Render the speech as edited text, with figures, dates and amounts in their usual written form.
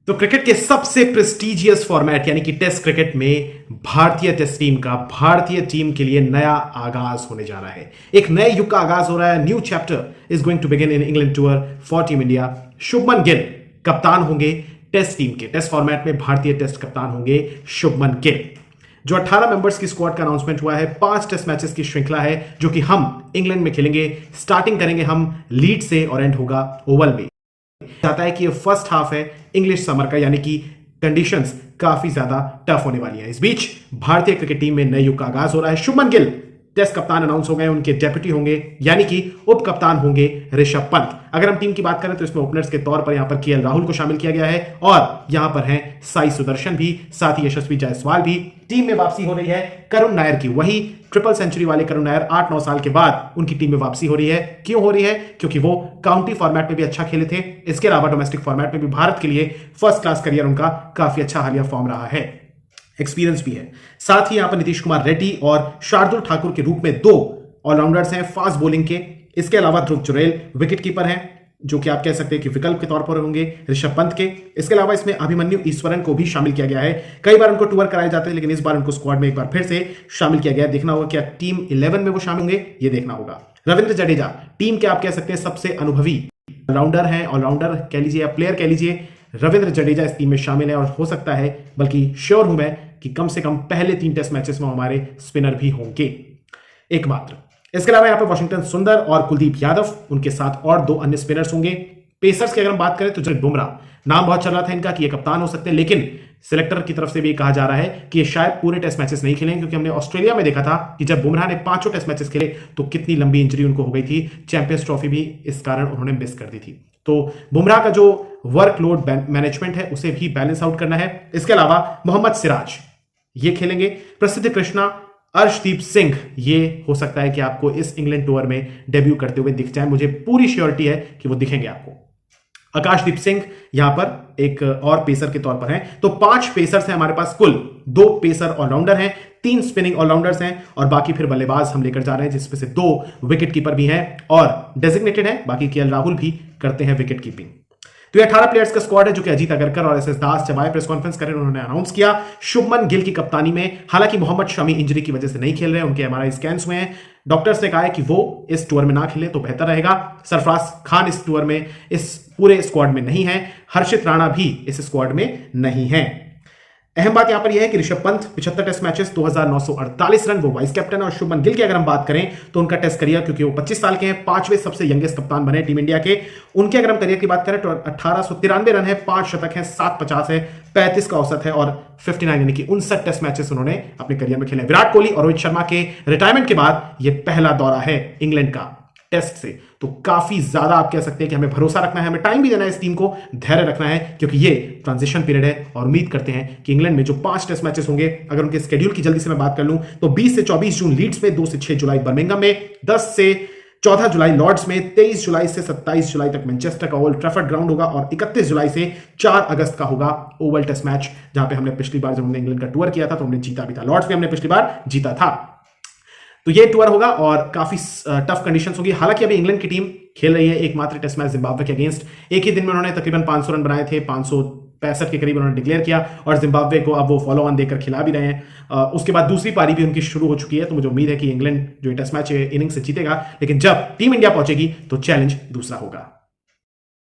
तो क्रिकेट के सबसे प्रेस्टिजियस फॉर्मेट यानी कि टेस्ट क्रिकेट में भारतीय टेस्ट टीम का भारतीय टीम के लिए नया आगाज होने जा रहा है। एक नए युग का आगाज हो रहा है। New chapter is going to begin in England tour for team India. Shubman Gill कप्तान होंगे टेस्ट टीम के। टेस्ट फॉर्मेट में भारतीय टेस्ट कप्तान होंगे शुभमन गिल। जो 18 मेंबर्स की स्क्वाड का अनाउंसमेंट हुआ है, 5 टेस्ट मैचेस की श्रृंखला है जो कि हम इंग्लैंड में खेलेंगे। स्टार्टिंग करेंगे हम लीड से और एंड होगा ओवल में। चाहता है कि ये फर्स्ट हाफ है इंग्लिश समर का, यानी कि कंडीशंस काफी ज्यादा टफ होने वाली है। इस बीच भारतीय क्रिकेट टीम में नए युग का आगाज हो रहा है। शुभमन गिल टेस्ट कप्तान अनाउंस हो गए, उनके डेप्यूटी होंगे यानी कि उप कप्तान होंगे ऋषभ पंत। अगर हम टीम की बात करें तो इसमें ओपनर्स के तौर पर यहां पर केएल राहुल को शामिल किया गया है और यहां पर हैं साई सुदर्शन भी, साथ ही यशस्वी जायसवाल भी। टीम में वापसी हो रही है करुण नायर की, वही ट्रिपल सेंचुरी वाले करुण नायर 8-9 साल के बाद उनकी टीम में वापसी हो रही है। क्यों हो रही है? क्योंकि वो काउंटी फॉर्मेट में भी अच्छा खेले थे। इसके अलावा डोमेस्टिक फॉर्मेट में भी भारत के लिए फर्स्ट क्लास करियर उनका काफी अच्छा हालिया फॉर्म रहा है, एक्सपीरियंस भी है। साथ ही यहां पर नीतीश कुमार रेड्डी और शार्दुल ठाकुर के रूप में 2 ऑलराउंडर्स हैं फास्ट बॉलिंग के। इसके अलावा ध्रुव जुरैल विकेट कीपर हैं, जो कि आप कह सकते हैं कि विकल्प के तौर पर होंगे ऋषभ पंत के। इसके अलावा इसमें अभिमन्यु ईश्वरन को भी शामिल किया गया है। कई बार उनको टूर कराए जाते हैं, लेकिन इस बार उनको स्क्वाड में एक बार फिर से शामिल किया गया है। देखना होगा क्या टीम 11 में वो शामिल होंगे, ये देखना होगा। रविंद्र जडेजा टीम के आप कह सकते हैं सबसे अनुभवी ऑलराउंडर हैं, ऑलराउंडर कह लीजिए या प्लेयर कह लीजिए। रविंद्र जडेजा इस टीम में शामिल है और हो सकता है, बल्कि श्योर हूं मैं कि कम से कम पहले 3 टेस्ट मैचेस में हमारे स्पिनर भी होंगे एकमात्र। इसके अलावा यहां पर वॉशिंगटन सुंदर और कुलदीप यादव, उनके साथ और 2 अन्य स्पिनर्स होंगे। पेसर्स की अगर हम बात करें तो जसप्रीत बुमराह, नाम बहुत चल रहा था इनका कि ये कप्तान हो सकते हैं, लेकिन सिलेक्टर की तरफ से भी कहा जा रहा है कि ये शायद पूरे टेस्ट मैचेस नहीं खेलेंगे, क्योंकि हमने ऑस्ट्रेलिया में देखा था कि जब बुमराह ने 5 टेस्ट मैचेस खेले तो कितनी लंबी इंजरी उनको हो गई थी। चैंपियंस ट्रॉफी भी इस कारण उन्होंने मिस कर दी थी। तो बुमराह का जो वर्कलोड मैनेजमेंट है उसे भी बैलेंस आउट करना है। इसके अलावा मोहम्मद सिराज ये खेलेंगे। प्रसिद्ध कृष्णा, अर्शदीप सिंह, ये हो सकता है कि आपको इस इंग्लैंड टूर में डेब्यू करते हुए दिख जाए। मुझे पूरी श्योरिटी है कि वो दिखेंगे आपको। आकाशदीप सिंह यहां पर एक और पेसर के तौर पर हैं। तो 5 पेसर्स हैं हमारे पास, कुल 2 पेसर ऑलराउंडर हैं, 3 स्पिनिंग ऑलराउंडर्स हैं और बाकी फिर बल्लेबाज हम लेकर जा रहे हैं, जिसमें से 2 विकेट कीपर भी हैं और डेजिग्नेटेड है। बाकी केएल राहुल भी करते हैं विकेट कीपिंग। तो ये 18 प्लेयर्स का स्क्वाड है जो कि अजीत अगरकर और एसएस दास जब आए प्रेस कॉन्फ्रेंस करें उन्होंने अनाउंस किया शुभमन गिल की कप्तानी में। हालांकि मोहम्मद शमी इंजरी की वजह से नहीं खेल रहे हैं, उनके एमआरआई स्कैन्स हुए हैं। डॉक्टर्स ने कहा है कि वो इस टूर में ना खेले तो बेहतर रहेगा। सरफराज खान इस टूर में इस पूरे स्क्वाड में नहीं है। हर्षित राणा भी इस स्क्वाड में नहीं है। अहम बात यहां पर यह है कि Rishabh Pant 75 test matches, 2948 run, वो वाइस कैप्टन है। और शुभमन गिल की अगर हम बात करें तो उनका टेस्ट करियर, क्योंकि वो 25 साल के हैं, 5वें सबसे यंगेस्ट कप्तान बने टीम इंडिया के। उनके अगर हम करियर की बात करें तो 1893 रन है, 5 शतक है, 750 है, 35 का औसत है और 59 यानी कि 59 टेस्ट मैचेस उन्होंने अपने करियर में खेले। विराट कोहली और रोहित शर्मा के रिटायरमेंट के बाद यह पहला दौरा है इंग्लैंड का टेस्ट से। तो काफी ज्यादा आप कह सकते हैं कि हमें भरोसा रखना है, हमें टाइम भी देना है, इस टीम को धैर्य रखना है, क्योंकि ये ट्रांजिशन पीरियड है। और उम्मीद करते हैं कि इंग्लैंड में जो 5 टेस्ट मैचेस होंगे, अगर उनके शेड्यूल की जल्दी से मैं बात कर लूं तो 20 से 24 जून लीड्स में, 2 से 6 जुलाई बर्मिंघम में, 10 से 14 जुलाई लॉर्ड्स में, 23 जुलाई से 27 जुलाई तक मैनचेस्टर का ओल्ड ट्रैफर्ड ग्राउंड होगा और 31 जुलाई से 4 अगस्त का होगा ओवल टेस्ट मैच, जहां पे हमने पिछली बार जब हमने इंग्लैंड का टूर किया था तो हमने जीता भी था। लॉर्ड्स में हमने पिछली बार जीता था। तो ये टूर होगा और काफी टफ कंडीशंस होगी। हालांकि अभी इंग्लैंड की टीम खेल रही है एकमात्र टेस्ट मैच जिम्बाब्वे के अगेंस्ट। एक ही दिन में उन्होंने तकरीबन 500 रन बनाए थे, 565 के करीब उन्होंने डिक्लेयर किया और जिम्बाब्वे को अब वो फॉलो ऑन देकर खिला भी रहे हैं। उसके बाद दूसरी पारी भी उनकी शुरू हो चुकी है। तो मुझे उम्मीद है कि इंग्लैंड जो टेस्ट मैच इनिंग्स से जीतेगा, लेकिन जब टीम इंडिया पहुंचेगी तो चैलेंज दूसरा होगा।